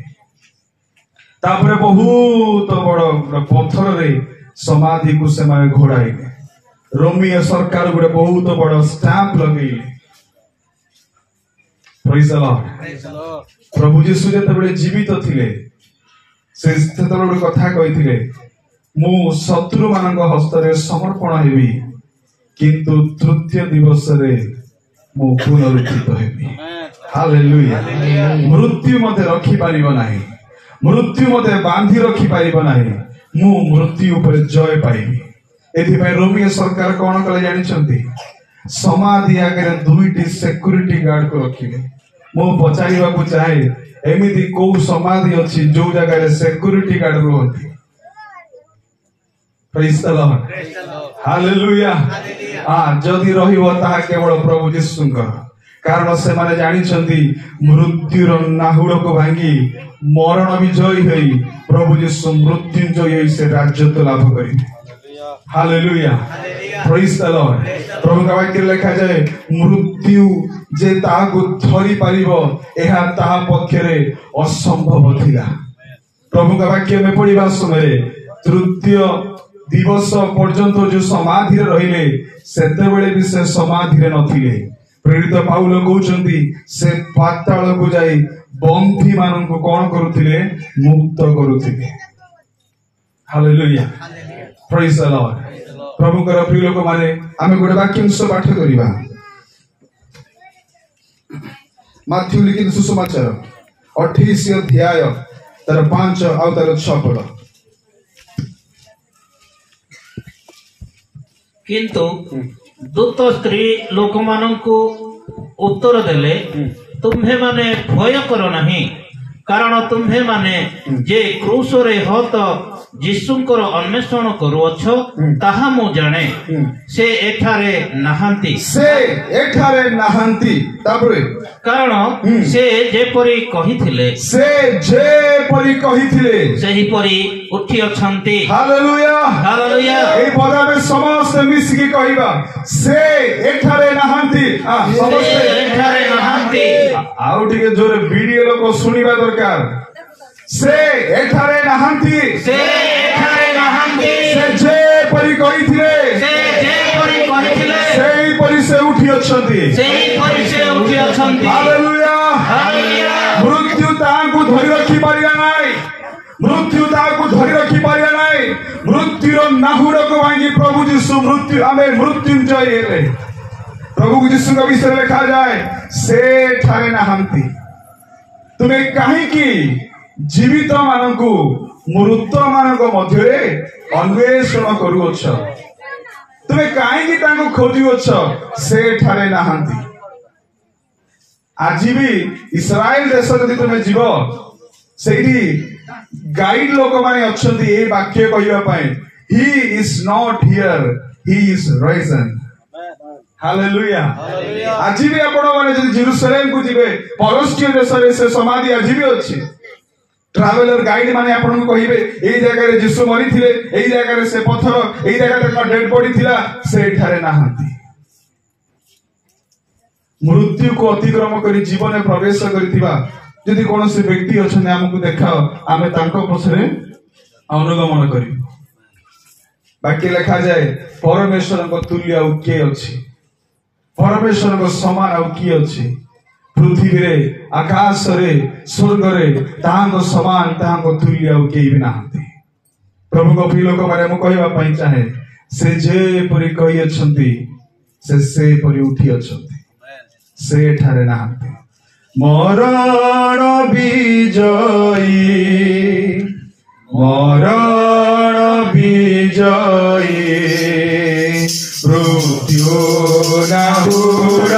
Speaker 1: तापरे बहुत बड़ पत्थर रे समाधि को से माने घोड़ाइले रोमियो सरकार गोटे बहुत बड़ स्टैंप लगेले प्रेज द लॉर्ड प्रभु यीशु जेतेबेले जीवित थिले से गोटे कथा कहिथिले मु शत्रु मानक हस्त रे समर्पण हेबी किंतु तृतीय दिवस रे मु पुनरुत्थित हेबी हालेलुया मृत्यु मते रखि पारिबो नाही मृत्यु मते बांधी रखि पारिबो नाही मु मृत्यु ऊपर जय पाइबी एथि पय रोमियो सरकार कोन कले जानि छथि समाधि आगे दुईटी सिक्योरिटी गार्ड को रखिले मु पचारिबा को चाहे एमिति को समाधि अछि जो जगह रे सिक्योरिटी गार्ड रहथि प्रेज द लॉर्ड हालेलुया जदि रहिबो ताहा केवल प्रभु यीशुंकर कारण से माने जानि छथि मृत्युर नाहुड़ को भांगी मरण विजय होई प्रभु यीशु मृत्युंजय होई से राज्यत्व लाभ करिबे हालेलुया प्रेज द लॉर्ड प्रभु का वाक्य लिखा जाए मृत्यु जे ताको धरि पारिबो एहा ताहा पक्षरे असंभव थिला प्रभु का वाक्य में पढ़िबा समय तृतीय दिवस पर्यंत जो समाधि रे रहिले सेते बेले भी से समाधि रे नथिले प्रेरित पाउल कहउचंती से पाताल को जाई बंधी मानन को कोन करूथिले मुक्त करूथिले हालेलुया प्रेज द लॉर्ड प्रभु कर प्रिय लोक माने आमे गोटे वाक्यांश पाठ करिबा माथ्यू लिखित सुसमाचार 28 अध्याय तर 5 आ तर 6 पद
Speaker 3: किंतु दूत स्त्री लोक माननकु उत्तर देले तुम्हे माने भय करो नहीं कारण तुम्हे माने जे क्रूस रे हत यीशुंकर अन्वेषण करूअछ ताहा मु जाने से एठारे नाहांती तापरे कारण से जेपरी कहिथिले सेही परी उठी अछंती
Speaker 1: हालेलुया
Speaker 3: हालेलुया
Speaker 1: ए पदा में समस्त मिसिकी कहिबा से एठारे नाहांती आउ टिके जोरे वीडियो लोक सुनिबा दरकार से एठारे नाहांती से जे परी कहिथिले सेही परी से उठी अछंती हालेलुया मृत्यु तांकु धरि रखि पारिया नाही मृत्युर नाहुड़ को भांगी प्रभु यीशु मृत्यु आमे मृत्युंजय हेले प्रभु यीशु का विषय लिखा जाए से ठारे नाहांती तुम्हें कहीं की जीवित मानकु मृत मानक मध्यरे अन्वेषण करूछ तुम्हें कहीं की तांको खोजुछ से ठारे नाहांती आज भी इस्राएल देश जदि तुम्हें जीव सेठी गाइड लोक माने अछंती ए वाक्य कहिबा पई he is not here he is Ryzen hallelujah आज भी आपण माने जदि जेरूशलेम को जिवे पौलुष्य देश रे से समाधि आज भी अछि ट्रैवलर गाइड माने आपण को कहिबे एई जगह रे यीशु मरि थिले एई जगह रे से पत्थर एई जगह रे डेड बॉडी थिला से ठारे नाहंती मृत्यु को अतिक्रम करी जीवन में प्रवेश करिथिबा यदि कौन से व्यक्ति अच्छे आमको देखाओ आमे तांको पछरे अनुगमन करी बाकी लिखा जाए परमेश्वर को तुल्य आउ किए अछि परमेश्वर को समान आउ किए अछि पृथ्वी रे आकाश रे स्वर्ग रे तांको समान तांको तुल्य आउ किए भी नाहंती प्रभु को प्रिय लोक माने मु कहबा पई चाहे से जे परि कहि अछंती से परि उठी अछंती से ठारे नाहंती मरण विजयी मृत्यु नाहुड़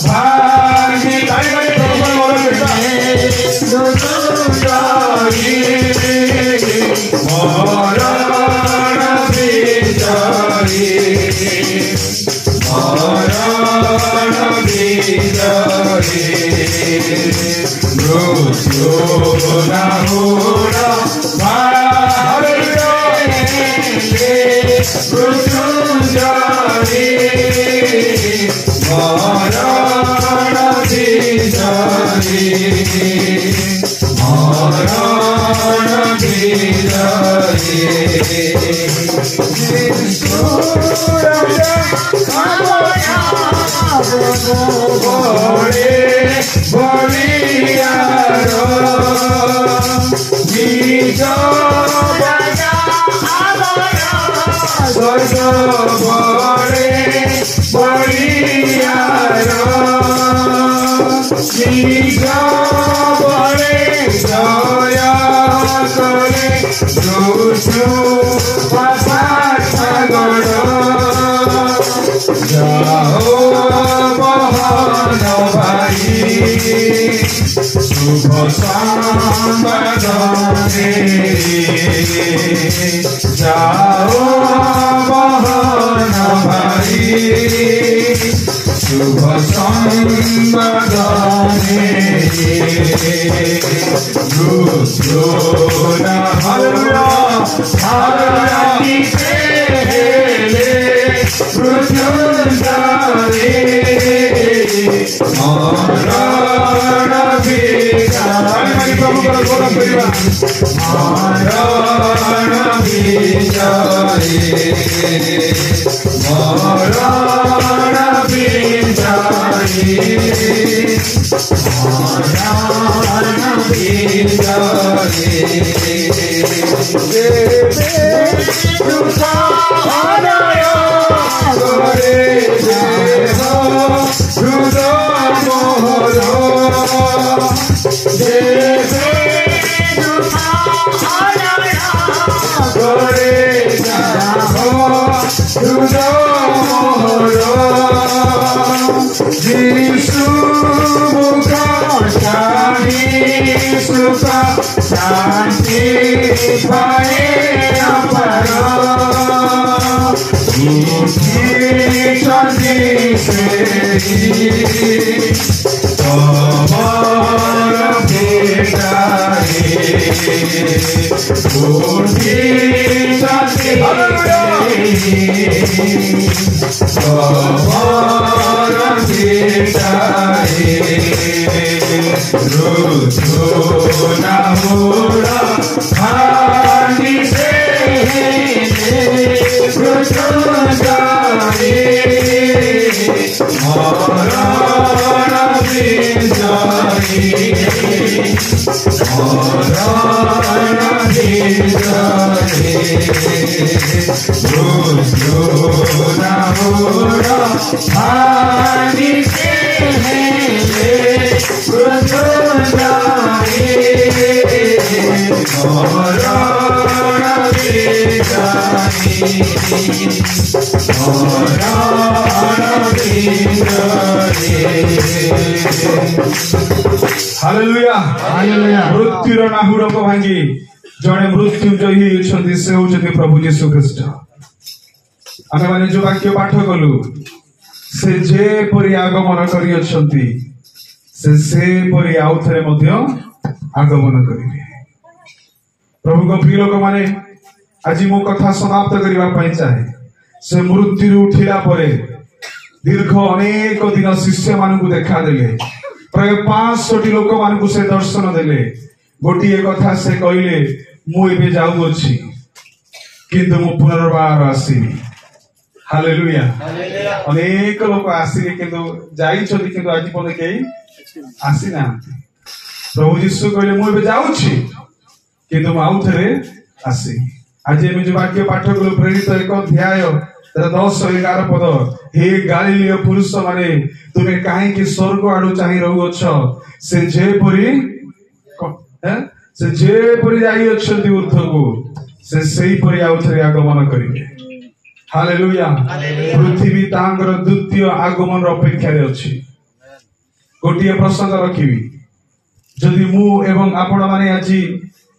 Speaker 1: भांगी मरण विजयी मृत्यु नाहुर मृत्युंजयी मरण विजयी मरण विजयी बड़े बड़ियार निज बड़े बड़ियार निज बड़े दया करे मृत्यु पासागड़ जाओ बहन भाई शुभ संवादने जाओ बहन भाई शुभ संवादने मृत्यु मरण विजयी मरण विजयी मरण विजयी मरण शांति पाए हालेलुया हालेलुया मृत्युर नाहुर को भांगी जड़े मृत्युंजयी होती से होती प्रभु यीशु ख्रीस्ट आमे माने जो वाक्य पाठ कलु से जे परि आगमन करी अछंती से परि आउथरे मध्य आगमन करिवे प्रभु को प्रिय लोक माने आज मो कथा समाप्त करबा पई चाहे से मृत्यु उठिला परे दीर्घ अनेक दिन शिष्य मानकु देखा देले प्राय 500 लोक मानकु से दर्शन देले गोटिए कथा से कहले मु एबे जाऊ अछि किंतु मु पुनर्बार आसीबी हालेलुया अनेक लोक आसीले किंतु जाई छथि किंतु आज पने केई आसी ना प्रभु यीशु कहले मु एबे जाऊ छी किंतु मु आउ थरे आसी आज एमे जो वाक्य पाठ कलो प्रेरित एक अध्याय 10-11 पद हे गालीलिय पुरुष माने तुमे काहे कि स्वर्ग आडू चाहि रहू अछ से जे परि जाई अछंती ऊर्ध्वको से सेही परि आउथरे आगमन करिवे हालेलुया पृथ्वी तांगर द्वितीय आगमन अपेक्षा रे अछि गोटिए प्रसंग रखिबी जदि मु एवं आपण माने आजि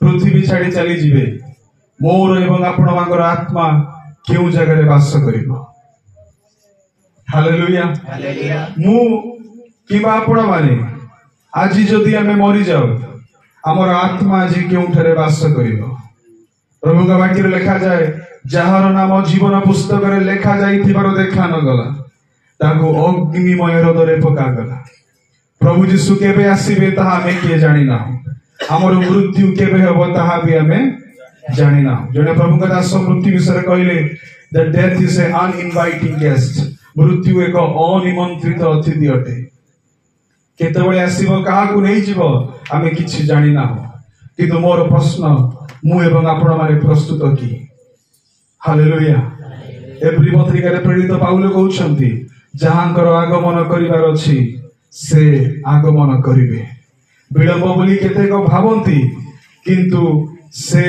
Speaker 1: पृथ्वी छाड़ी चली जिवे मोर एवं आपण मांगर आत्मा केउ जगह रे वास करिवो हालेलुया हालेलुया मु किबा आपण माने आज जदि आमे मरी जाऊ आमर आत्मा आज केउठारे वास करिवो प्रभु का वाक्य लिखा जाए जहार नाम जीवन पुस्तक रे लिखा जाइथिबार देखा न गला ताको अग्निमय हृदय पका गला प्रभु जीशु केबे आसीबे ताहा हमें किए जानि ना हमर मृत्यु केबे हबो ताहा भी हमें जानि ना जने प्रभु का दास मृत्यु विषय कहले the death is a uninviting guest मृत्यु एक अनिमंत्रित अतिथि अटे केतेबेले आसीबो काहा को नै जीवो हमें किछि जानि ना किंतु मोर प्रश्न मु एवं आपण माने प्रस्तुत की हालेलुया एप्रिल पत्रिका रे प्रेरित पाउल कहउछंती जहांकर आगमन करिवार अछि से आगमन करिवे विलंब बोली केतेक भावंती किंतु से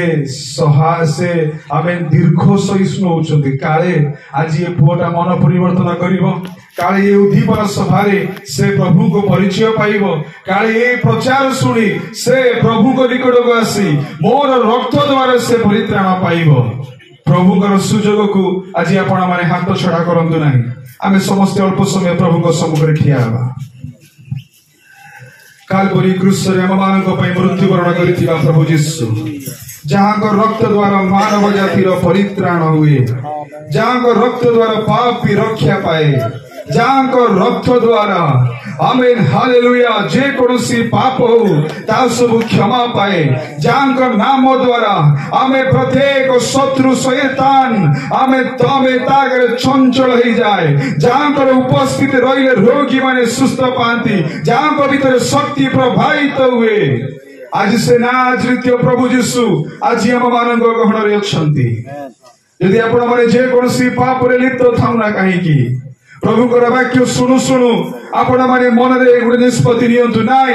Speaker 1: आमें दीर्घ सहिष्णु होउछंती काले आज ये पुओटा मन परिवर्तन करिवो काले ये उद्दीपन सभारे से प्रभु को परिचय पाइबो काले ये प्रचार सुनी से प्रभु को निकट को आसी मोर रक्त द्वारा से परित्राण पाइबो प्रभु का सुजोग को आज आपण माने हाथ छड़ा करंतु नाही आमे समस्त अल्प समय प्रभु को सम्मुख रे ठिया हबा कालवरी क्रूस रे हम मानक पई मृत्युवरण करिथिबा प्रभु यीशु जहां को रक्त द्वारा मानव जाति रो परित्राण हुए जहां को रक्त द्वारा पाप की रक्षा पाए जहां को रक्त द्वारा आमेन हालेलुया जे कोनोसी पाप हो ता सब क्षमा पाए जहां को नाम द्वारा आमे प्रत्येक शत्रु शैतान आमे तमे तागरे चंचल हो जाए जहां को उपस्थित रहिले रोगी माने सुस्थ पांती जहां को भीतर शक्ति प्रभावित हुए आज से नाजृत्य प्रभु यीशु आज हम मानक ग्रहण रे अछंती यदि आपण माने जे कोनोसी पाप रे लिप्त थाउ ना काहे की प्रभु को वाक्य सुनु सुनु आपण माने मन रे गुड निष्पत्ति नियंतु नाई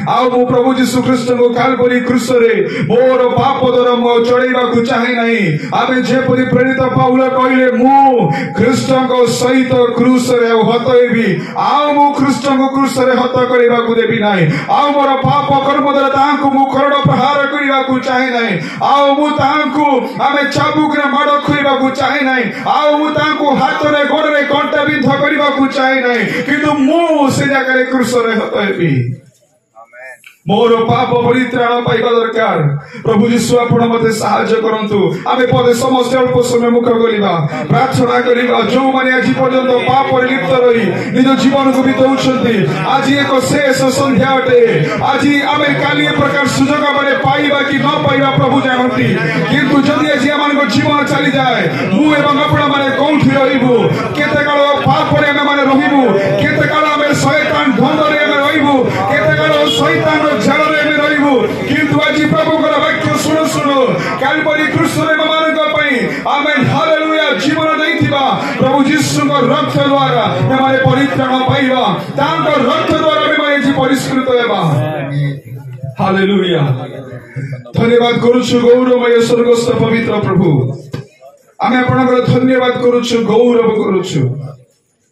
Speaker 1: आउ मो प्रभु यीशु कृष्ण को कालवरी क्रूस रे मोर पाप दर मो चढ़ेबा को चाहे नहीं आमे जे परि प्रेरित पाउल कहले मु कृष्ण को सहित क्रूस रे हतएबी आउ मो कृष्ण को क्रूस रे हत करबा को देबी नाही आउ मोर पाप कर्म दर तांको मु करोड़ प्रहार करबा को चाहे नहीं आउ मु तांको आमे चाबुक रे माड खइबा को चाहे नहीं आउ मु तांको हाथ रे गोड़ रे कंटा बिंध करबा को चाहे नहीं किंतु मु से जगह क्रूस रे हतएबी मोर पाप परित्राण पाइबा दरकार प्रभु यीशु आपण मते सहायता करंतु आमे पदे समस्त अल्प समय मुख करिबा प्रार्थना करिबा जो माने आज पर्यंत पाप रे लिप्त रही निज जीवन को बिताउछंती आज एक शेष संध्या अटे आज आमे काली प्रकार सुजोग माने पाइबा कि न पाइबा प्रभु जानती किंतु जदि आज हमन को जीवन चली जाए मु एवं आपण माने कोठी रहिबु केते काल पाप रे माने रहिबु केते काल आमे शैतान धन रे रहिबु केते काल शैतान जल रे रहिबु किंतु आज प्रभु को वाक्य सुनो सुनो कालवरी क्रूस रे मानक पई आमेन हालेलुया जीवन दैथिबा प्रभु यीशु को रक्त द्वारा हमारे परित्राण पाइबा तांको रक्त द्वारा हमारे जी परिष्कृत हेबा हालेलुया धन्यवाद करूछु गौरवमय स्वर्गस्थ पवित्र प्रभु आमे आपनकर धन्यवाद करूछु गौरव करूछु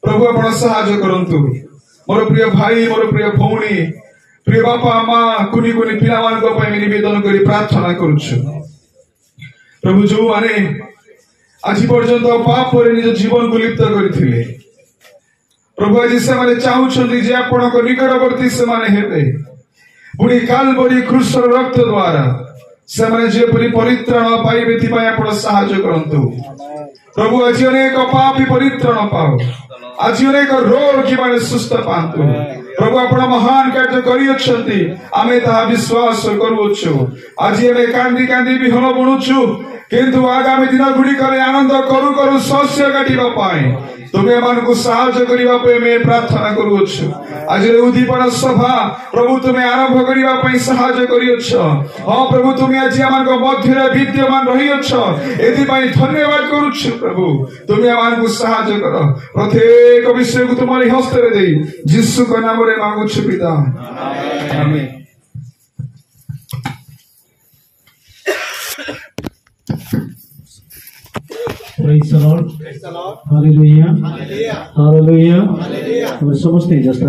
Speaker 1: प्रभु आपण सहायता करंतु मोर प्रिय भाई मोर प्रिय भौणी प्रिय बापा माँ कुनी कुनी पिला मान को पई निवेदन करी प्रार्थना करूछु प्रभु जो माने आज पर्यंत पाप रे निज जीवन को लिप्त करथिले प्रभु आज से माने चाहुछंती जे आपण को निकटवर्ती से माने हेबे पुणी कालवरी क्रूस रक्त द्वारा से माने जे परित्राण पाइबे थिबा आपण सहायता करंतु प्रभु आज अनेक पापी परित्राण पाओ आज अनेक रोगी माने सुस्थ पांतु प्रभु आपण महान कार्य करियछंती आमे ता विश्वास करूछु आज एमे कांदी कांदी बिहन बुणुछु किंतु आगामी दिन गुडी करे आनंद करू करू शस्य काटिबा पाए तुमे मन को सहायता करिबा पे मैं प्रार्थना करूछु आज रे उद्दीपन सभा प्रभु तुमे आरंभ करिबा पे सहायता करियछ हां प्रभु तुमे आज हमन को मध्य रे विद्यमान रहियछ एति पई धन्यवाद करूछु प्रभु तुमे हमन को सहायता करो प्रत्येक विषय को तुम्हारे हस्त रे देई यीशु के नाम रे मांगुछु पिता आमीन
Speaker 4: Praise the Lord. Hallelujah. Hallelujah. Hallelujah. Hallelujah. Somos niños,